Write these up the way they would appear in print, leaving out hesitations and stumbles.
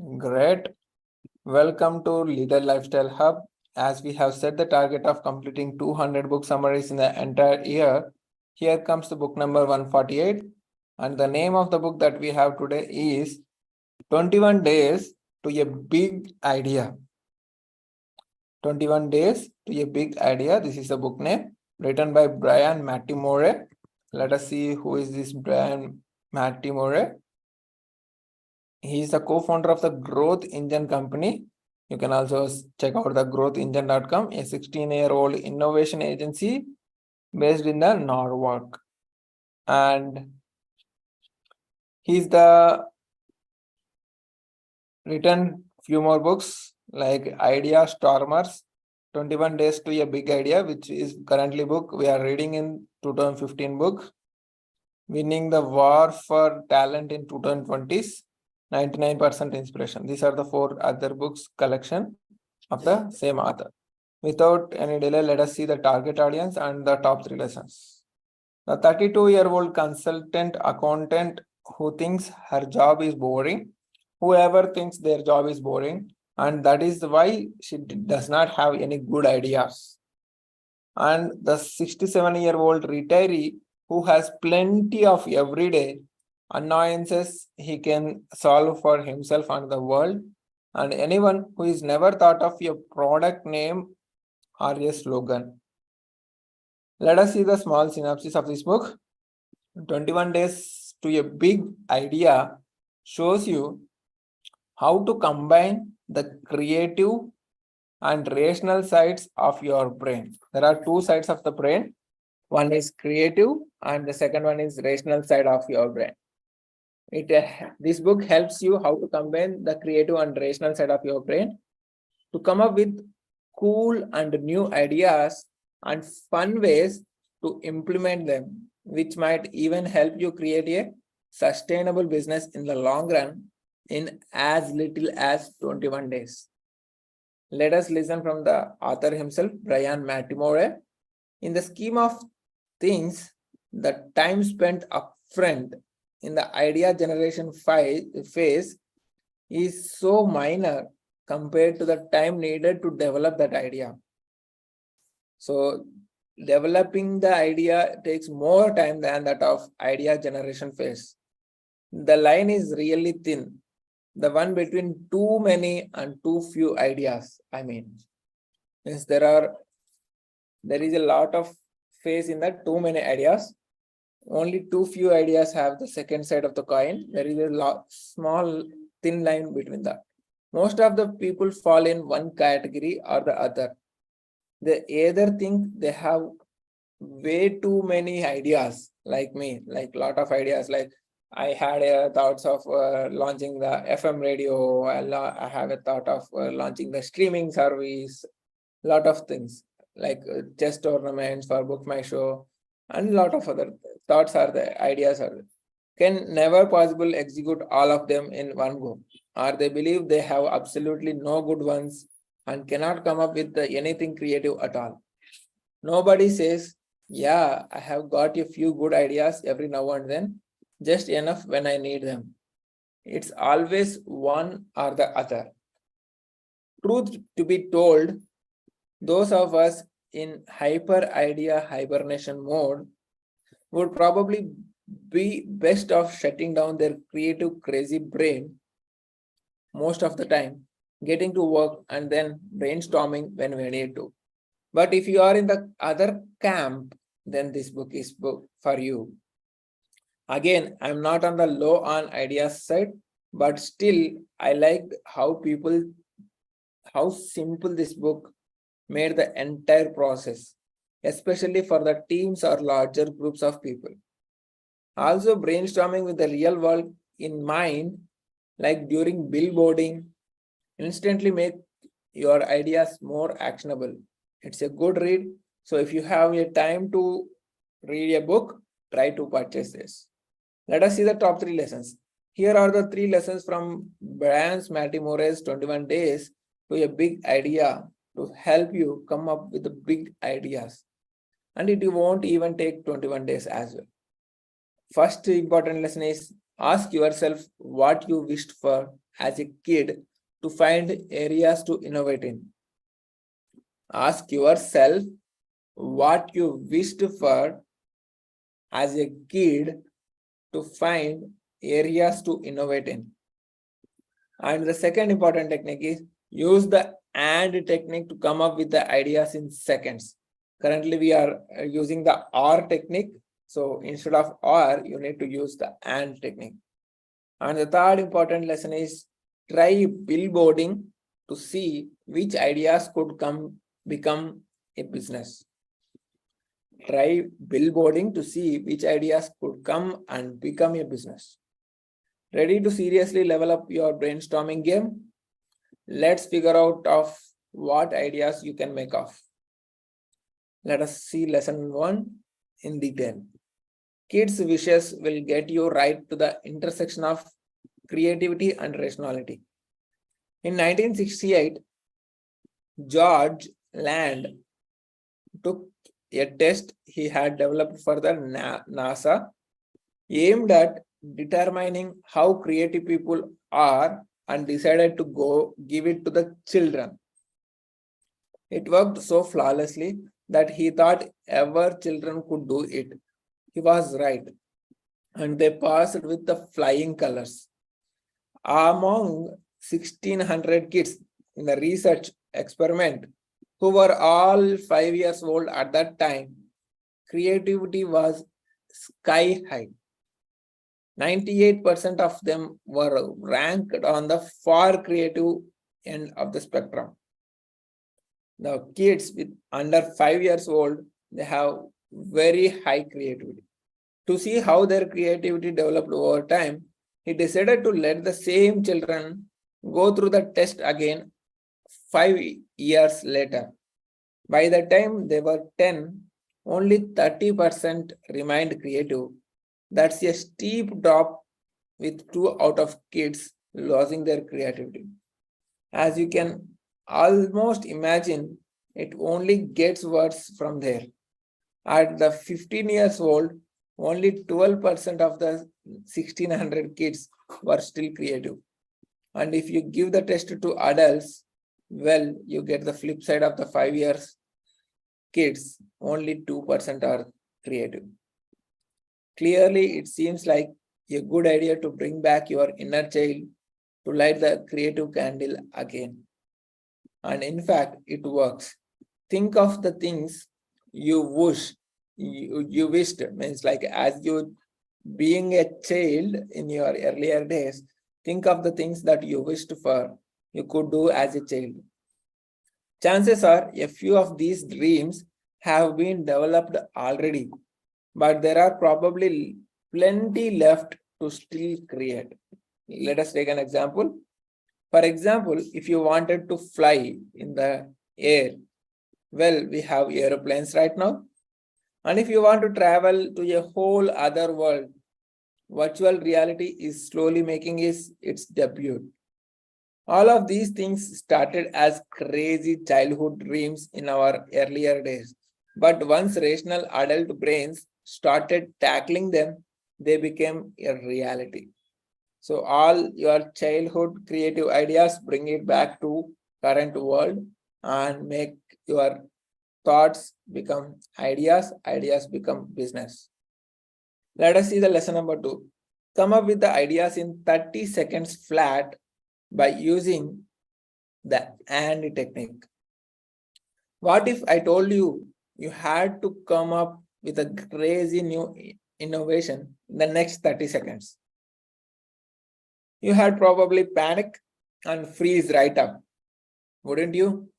Great. Welcome to Leader Lifestyle Hub. As we have set the target of completing 200 book summaries in the entire year, here comes the book number 148. And the name of the book that we have today is 21 Days to a Big Idea. 21 Days to a Big Idea. This is the book name written by Bryan Mattimore. Let us see who is this Bryan Mattimore. He is the co-founder of the Growth Engine company. You can also check out the growthengine.com, a 16-year-old innovation agency based in the Norwalk. And he's the written few more books like Idea Stormers, 21 Days to a Big Idea, which is currently book we are reading in 2015 book, Winning the War for Talent in 2020s, 99% Inspiration. These are the 4 other books collection of the same author. Without any delay, let us see the target audience and the top 3 lessons. The 32-year-old consultant accountant who thinks her job is boring, whoever thinks their job is boring, and that is why she does not have any good ideas. And the 67-year-old retiree who has plenty of everyday annoyances he can solve for himself and the world, and anyone who is never thought of a product name or a slogan. Let us see the small synopsis of this book. 21 Days to a Big Idea shows you how to combine the creative and rational sides of your brain. There are 2 sides of the brain. One is creative and the second one is rational side of your brain. This book helps you how to combine the creative and rational side of your brain to come up with cool and new ideas and fun ways to implement them, which might even help you create a sustainable business in the long run in as little as 21 days. Let us listen from the author himself, Bryan Mattimore. In the scheme of things, the time spent upfront in the idea generation phase is so minor compared to the time needed to develop that idea. So developing the idea takes more time than that of idea generation phase. The line is really thin, the one between too many and too few ideas. I mean, since there is a lot of phase in that too many ideas, only too few ideas have the second side of the coin. There is a small thin line between that. Most of the people fall in one category or the other. They either think they have way too many ideas, like me, like lot of ideas. Like I had thoughts of launching the FM radio. I have a thought of launching the streaming service. Lot of things like chess tournaments for Book My Show, and a lot of other thoughts are there, ideas are there. Can never possible execute all of them in one go, or they believe they have absolutely no good ones and cannot come up with anything creative at all. Nobody says, yeah, I have got a few good ideas every now and then, just enough when I need them. It's always one or the other. Truth to be told, those of us in hyper idea hibernation mode would probably be best off shutting down their creative crazy brain most of the time, getting to work and then brainstorming when we need to. But if you are in the other camp, then this book is book for you. Again, I'm not on the low on ideas side, but still I like how simple this book made the entire process, especially for the teams or larger groups of people. Also, brainstorming with the real world in mind, like during billboarding, instantly make your ideas more actionable. It's a good read. So if you have a time to read a book, try to purchase this. Let us see the top 3 lessons. Here are the 3 lessons from Bryan Mattimore's 21 Days to a Big Idea to help you come up with the big ideas. And it won't even take 21 days as well. First important lesson is ask yourself what you wished for as a kid to find areas to innovate in? Ask yourself what you wished for as a kid to find areas to innovate in. And the second important technique is use the AND technique to come up with the ideas in seconds. Currently, we are using the OR technique. So instead of OR, you need to use the AND technique. And the third important lesson is try billboarding to see which ideas could become a business. Try billboarding to see which ideas could come and become a business. Ready to seriously level up your brainstorming game? Let's figure out of what ideas you can make of. Let us see lesson 1 in detail. Kids' wishes will get you right to the intersection of creativity and rationality. In 1968, George Land took a test he had developed for the NASA aimed at determining how creative people are and decided to go give it to the children. It worked so flawlessly that he thought ever children could do it. He was right, and they passed with the flying colors. Among 1,600 kids in the research experiment, who were all 5 years old at that time, creativity was sky high. 98% of them were ranked on the far creative end of the spectrum. Now, kids with under 5 years old, they have very high creativity. To see how their creativity developed over time, he decided to let the same children go through the test again 5 years later. By the time they were 10, only 30% remained creative. That's a steep drop, with 2 out of kids losing their creativity. As you can almost imagine, it only gets worse from there. At the 15 years old, only 12% of the 1,600 kids were still creative. And if you give the test to adults, well, you get the flip side of the 5 years kids, only 2% are creative. Clearly, it seems like a good idea to bring back your inner child to light the creative candle again. And in fact, it works. Think of the things you wish you wished, means like as you being a child in your earlier days, think of the things that you wished for you could do as a child. Chances are a few of these dreams have been developed already, but there are probably plenty left to still create. Let us take an example. For example, if you wanted to fly in the air, well, we have airplanes right now. And if you want to travel to a whole other world, virtual reality is slowly making its debut. All of these things started as crazy childhood dreams in our earlier days. But once rational adult brains started tackling them, they became a reality. So all your childhood creative ideas, bring it back to current world and make your thoughts become ideas, ideas become business. Let us see the lesson number 2. Come up with the ideas in 30 seconds flat by using the AND technique. What if I told you you had to come up with a crazy new innovation in the next 30 seconds? You had probably panic and freeze right up, wouldn't you?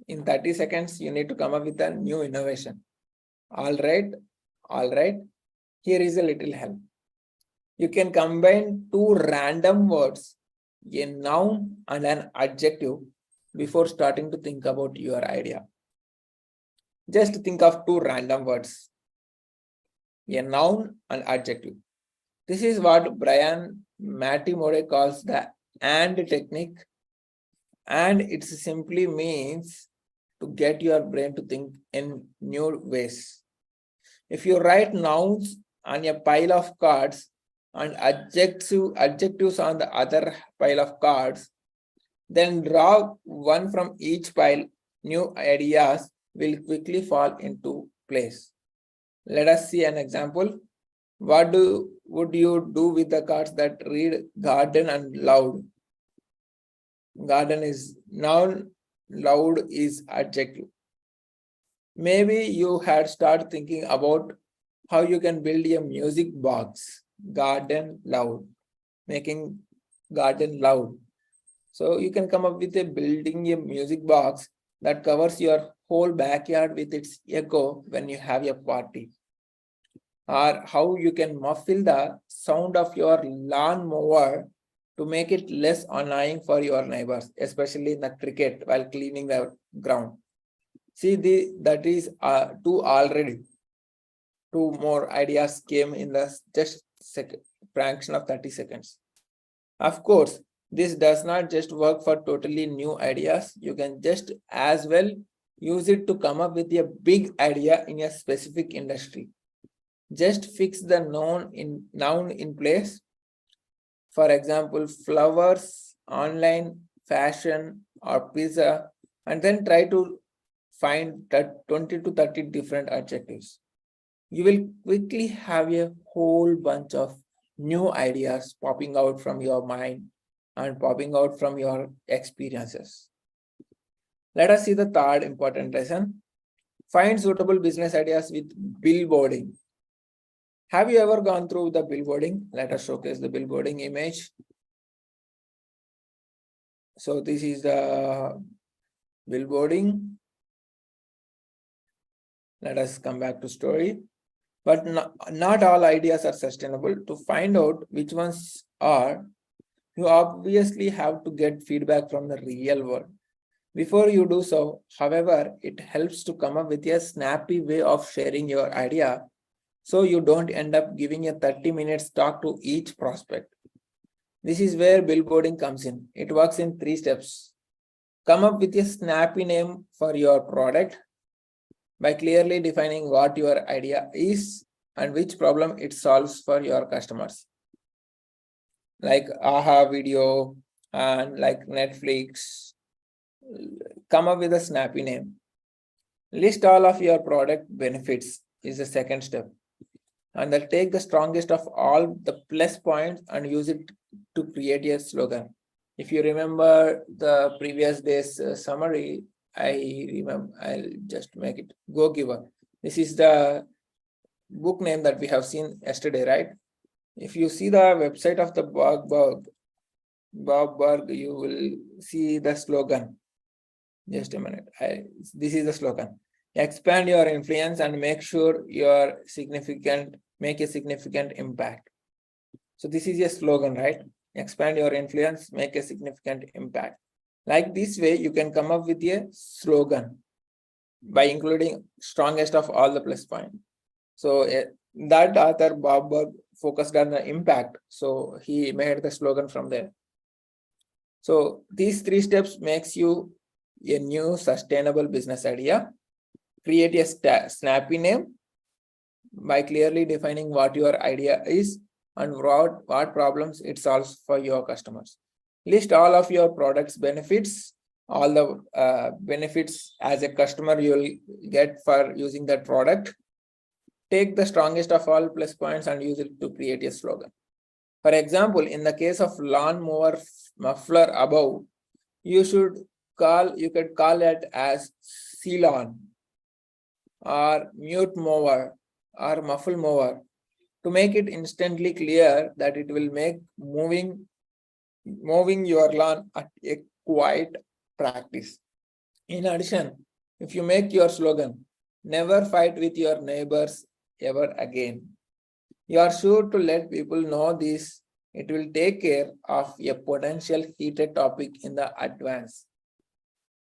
In 30 seconds, you need to come up with a new innovation. All right. Here is a little help. You can combine 2 random words, a noun and an adjective, before starting to think about your idea. Just think of 2 random words, a noun and adjective. This is what Bryan Mattimore calls the AND technique, and it simply means to get your brain to think in new ways. If you write nouns on a pile of cards and adjectives on the other pile of cards. Then draw one from each pile. New ideas will quickly fall into place. Let us see an example. Would you do with the cards that read garden and loud? Garden is noun, loud is adjective. Maybe you had started thinking about how you can build a music box, garden loud, making garden loud. So you can come up with a building a music box that covers your whole backyard with its echo when you have a party. Or how you can muffle the sound of your lawn mower to make it less annoying for your neighbors, especially in the cricket while cleaning the ground. See, that is two already. Two more ideas came in the just fraction of 30 seconds. Of course, this does not just work for totally new ideas. You can just as well use it to come up with a big idea in a specific industry. Just fix the noun in place. For example, flowers, online, fashion, or pizza, and then try to find that 20 to 30 different adjectives. You will quickly have a whole bunch of new ideas popping out from your mind and popping out from your experiences. Let us see the third important lesson. Find suitable business ideas with billboarding. Have you ever gone through the billboarding? Let us showcase the billboarding image. So this is the billboarding. Let us come back to story. But not all ideas are sustainable. To find out which ones are, you obviously have to get feedback from the real world. Before you do so, however, it helps to come up with a snappy way of sharing your idea so you don't end up giving a 30-minute talk to each prospect. This is where billboarding comes in. It works in 3 steps. Come up with a snappy name for your product by clearly defining what your idea is and which problem it solves for your customers. Like AHA video and like Netflix. Come up with a snappy name. List all of your product benefits is the second step. And then take the strongest of all the plus points and use it to create a slogan. If you remember the previous day's summary, I'll just make it Go Giver. This is the book name that we have seen yesterday, right? If you see the website of the Bob Burg, you will see the slogan. Just a minute. This is the slogan. Expand your influence and make sure make a significant impact. So this is a slogan, right? Expand your influence, make a significant impact. Like this way, you can come up with a slogan by including strongest of all the plus points. So that author, Bob Burg, focused on the impact. So he made the slogan from there. So these 3 steps makes you a new sustainable business idea. Create a snappy name by clearly defining what your idea is and what problems it solves for your customers. List all of your product's benefits, all the benefits as a customer you will get for using that product. Take the strongest of all plus points and use it to create a slogan. For example, in the case of lawn mower muffler above, you could call it as C-lawn or mute mower or muffle mower to make it instantly clear that it will make moving your lawn at a quiet practice. In addition, if you make your slogan, never fight with your neighbors ever again, you are sure to let people know this. It will take care of a potential heated topic in the advance.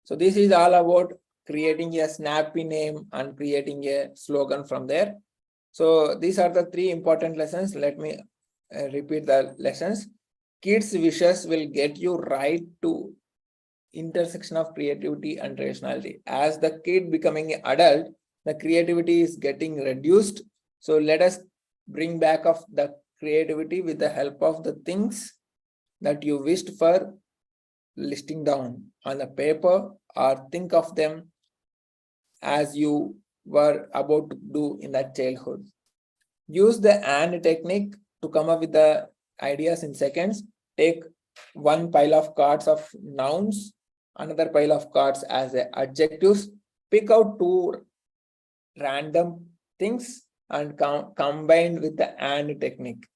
So this is all about creating a snappy name and creating a slogan from there. So these are the 3 important lessons. Let me repeat the lessons. Kids' wishes will get you right to intersection of creativity and rationality. As the kid becoming an adult, the creativity is getting reduced. So let us bring back of the creativity with the help of the things that you wished for listing down on the paper, or think of them as you were about to do in that childhood. Use the and technique to come up with the ideas in seconds. Take one pile of cards of nouns, another pile of cards as adjectives. Pick out two random things and combined with the and technique.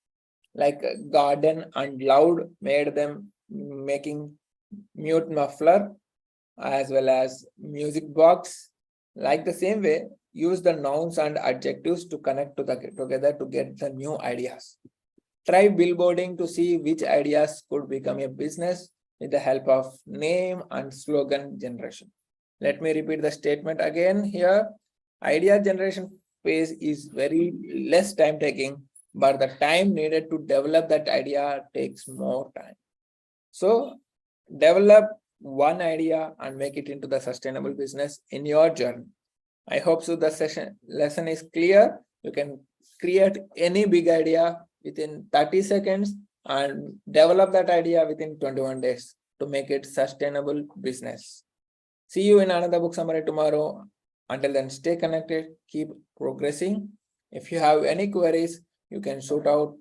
Like garden and loud made them making mute muffler, as well as music box. Like the same way, use the nouns and adjectives to connect together to get the new ideas. Try billboarding to see which ideas could become a business with the help of name and slogan generation. Let me repeat the statement again here. Idea generation phase is very less time taking, but the time needed to develop that idea takes more time. So develop one idea and make it into the sustainable business in your journey. I hope so the lesson is clear. You can create any big idea within 30 seconds and develop that idea within 21 days to make it sustainable business. See you in another book summary tomorrow. Until then, stay connected, keep progressing. If you have any queries, you can shoot out